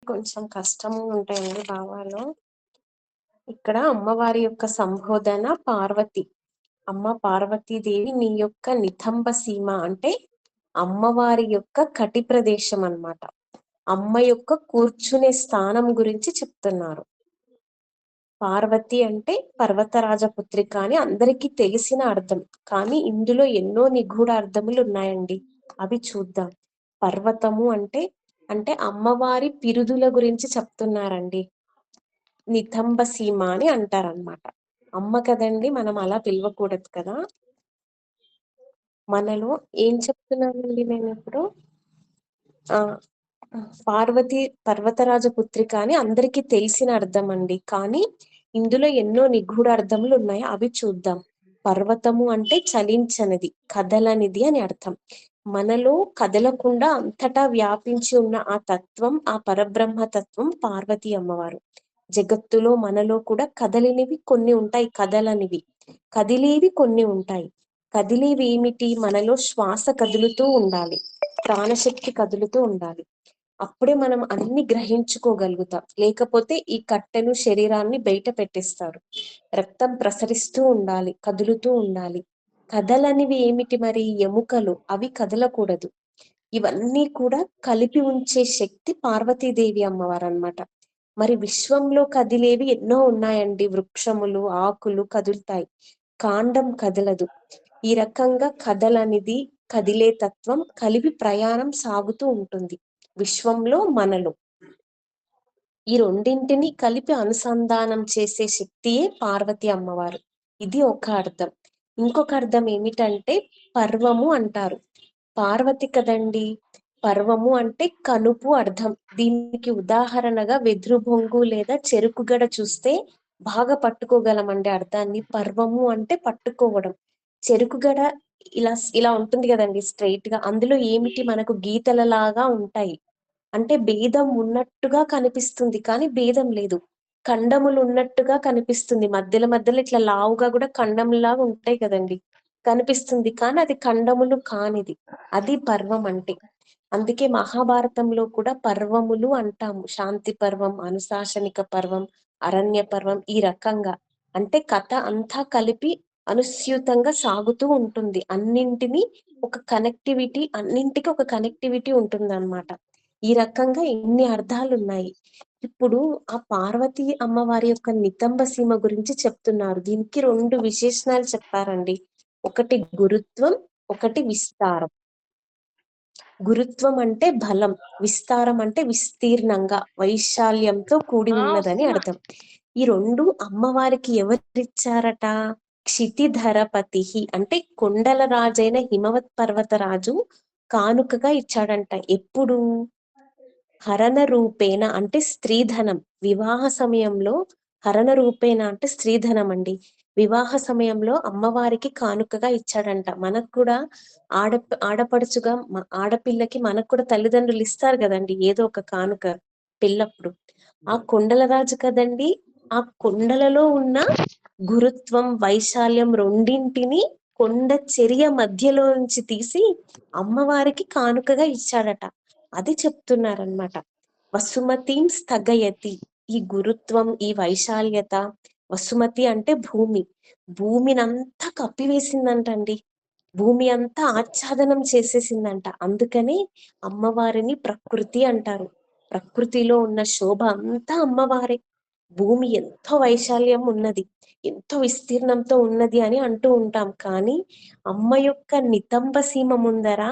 కొంచెం కష్టము ఉంటాయండి భావాలు. ఇక్కడ అమ్మవారి యొక్క సంబోధన పార్వతి. అమ్మ పార్వతీదేవి నీ యొక్క నితంబ సీమ అంటే అమ్మవారి యొక్క కటి ప్రదేశం అన్నమాట. అమ్మ యొక్క కూర్చునే స్థానం గురించి చెప్తున్నారు. పార్వతి అంటే పర్వతరాజ పుత్రిక అని అందరికీ తెలిసిన అర్థం, కానీ ఇందులో ఎన్నో నిగూఢ అర్థములు ఉన్నాయండి. అవి చూద్దాం. పర్వతము అంటే అంటే అమ్మవారి పిరుదుల గురించి చెప్తున్నారండి. నితంబ సీమ అని అంటారనమాట. అమ్మ కదండి, మనం అలా పిలవకూడదు కదా. మనలో ఏం చెప్తున్నానండి నేను ఇప్పుడు? ఆ పార్వతి పర్వతరాజ పుత్రిక అని అందరికీ తెలిసిన అర్థం అండి, కానీ ఇందులో ఎన్నో నిగూఢ అర్థములు ఉన్నాయి. అవి చూద్దాం. పర్వతము అంటే చలించనిది, కదలనిది అని అర్థం. మనలో కదలకుండా అంతటా వ్యాపించి ఉన్న ఆ తత్వం, ఆ పరబ్రహ్మ తత్వం పార్వతి అమ్మవారు. జగత్తులో మనలో కూడా కదలినివి కొన్ని ఉంటాయి, కదలనివి. కదిలేవి కొన్ని ఉంటాయి. కదిలేవి ఏమిటి? మనలో శ్వాస కదులుతూ ఉండాలి, ప్రాణశక్తి కదులుతూ ఉండాలి. అప్పుడే మనం అన్ని గ్రహించుకోగలుగుతాం. లేకపోతే ఈ కట్టెను శరీరాన్ని బయట పెట్టేస్తారు. రక్తం ప్రసరిస్తూ ఉండాలి, కదులుతూ ఉండాలి. కదలనివి ఏమిటి మరి? ఎముకలు, అవి కదలకూడదు. ఇవన్నీ కూడా కలిపి ఉంచే శక్తి పార్వతీదేవి అమ్మవారు అన్నమాట. మరి విశ్వంలో కదిలేవి ఎన్నో ఉన్నాయండి. వృక్షములు, ఆకులు కదులుతాయి, కాండం కదలదు. ఈ రకంగా కదలనిది, కదిలే తత్వం కలిపి ప్రయాణం సాగుతూ ఉంటుంది విశ్వంలో, మనలో. ఈ రెండింటిని కలిపి అనుసంధానం చేసే శక్తియే పార్వతి అమ్మవారు. ఇది ఒక అర్థం. ఇంకొక అర్థం ఏమిటంటే పర్వము అంటారు. పార్వతి కదండి, పర్వము అంటే కనుపు అర్థం. దీనికి ఉదాహరణగా వెదురు బొంగు లేదా చెరుకుగడ చూస్తే బాగా పట్టుకోగలమండి అర్థాన్ని. పర్వము అంటే పట్టుకోవడం. చెరుకుగడ ఇలా ఇలా ఉంటుంది కదండి, స్ట్రైట్ గా. అందులో ఏమిటి? మనకు గీతలలాగా ఉంటాయి. అంటే భేదం ఉన్నట్టుగా కనిపిస్తుంది, కానీ భేదం లేదు. ఖండములు ఉన్నట్టుగా కనిపిస్తుంది, మధ్యలో మధ్యలో ఇట్లా లావుగా కూడా ఖండంలాగా ఉంటాయి కదండి, కనిపిస్తుంది, కానీ అది ఖండములు కానిది. అది పర్వం అంటే. అందుకే మహాభారతంలో కూడా పర్వములు అంటాము. శాంతి పర్వం, అనుశాసనిక పర్వం, అరణ్య పర్వం. ఈ రకంగా అంటే కథ అంతా కలిపి అనుస్యూతంగా సాగుతూ ఉంటుంది. అన్నింటినీ ఒక కనెక్టివిటీ, అన్నింటికి ఒక కనెక్టివిటీ ఉంటుంది అన్నమాట. ఈ రకంగా ఎన్ని అర్థాలు ఉన్నాయి. ఇప్పుడు ఆ పార్వతీ అమ్మవారి యొక్క నితంబ సీమ గురించి చెప్తున్నారు. దీనికి రెండు విశేషణాలు చెప్పారండి. ఒకటి గురుత్వం, ఒకటి విస్తారం. గురుత్వం అంటే బలం, విస్తారం అంటే విస్తీర్ణంగా, వైశాల్యంతో కూడి ఉన్నదని వస్తున్నా. అర్థం. ఈ రెండు అమ్మవారికి ఎవరిచ్చారట? క్షితిధరపతి అంటే కొండల రాజైన హిమవత్ పర్వత రాజు కానుకగా ఇచ్చాడంట. ఎప్పుడు? హరణ రూపేణ అంటే స్త్రీధనం. వివాహ సమయంలో హరణ రూపేణ అంటే స్త్రీధనం అండి. వివాహ సమయంలో అమ్మవారికి కానుకగా ఇచ్చాడంట. మనకు కూడా ఆడపడుచుగా ఆడపిల్లకి మనకు కూడా తల్లిదండ్రులు ఇస్తారు కదండి ఏదో ఒక కానుక పిల్లప్పుడు. ఆ కొండల రాజు కదండి, ఆ కొండలలో ఉన్న గురుత్వం, వైశాల్యం రెండింటిని కొండ చర్య మధ్యలో నుంచి తీసి అమ్మవారికి కానుకగా ఇచ్చాడట. అది చెప్తున్నారనమాట. వసుమతిం స్థగయతి. ఈ గురుత్వం, ఈ వైశాల్యత. వసుమతి అంటే భూమి, భూమినంతా కప్పివేసిందంటండి. భూమి అంతా ఆచ్ఛాదనం చేసేసిందంట. అందుకని అమ్మవారిని ప్రకృతి అంటారు. ప్రకృతిలో ఉన్న శోభ అంతా అమ్మవారే. భూమి ఎంతో వైశాల్యం ఉన్నది, ఎంతో విస్తీర్ణంతో ఉన్నది అని అంటూ ఉంటాం, కానీ అమ్మ యొక్క నితంబ సీమ ముందర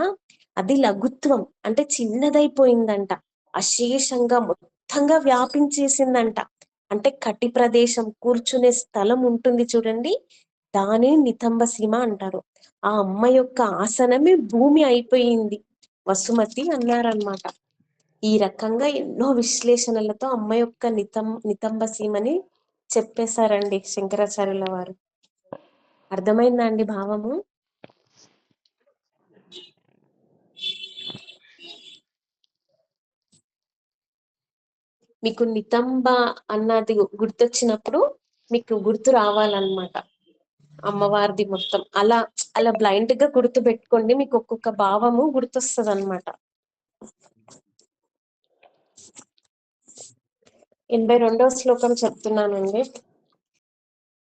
అది లఘుత్వం అంటే చిన్నదైపోయిందంట. అశేషంగా మొత్తంగా వ్యాపించేసిందంట. అంటే కటి ప్రదేశం, కూర్చునే స్థలం ఉంటుంది చూడండి, దాని నితంబ సీమ అంటారు. ఆ అమ్మ యొక్క ఆసనమే భూమి అయిపోయింది, వసుమతి అన్నారనమాట. ఈ రకంగా ఎన్నో విశ్లేషణలతో అమ్మ యొక్క నితంబ సీమని చెప్పేశారండి శంకరాచార్యుల వారు. అర్థమైందా అండి భావము? మీకు నితంబ అన్నది గుర్తొచ్చినప్పుడు మీకు గుర్తు రావాలన్నమాట అమ్మవారిది మొత్తం. అలా అలా బ్లైండ్ గా గుర్తు పెట్టుకోండి, మీకు ఒక్కొక్క భావము గుర్తొస్తుంది అనమాట. 82వ శ్లోకం చెప్తున్నానండి.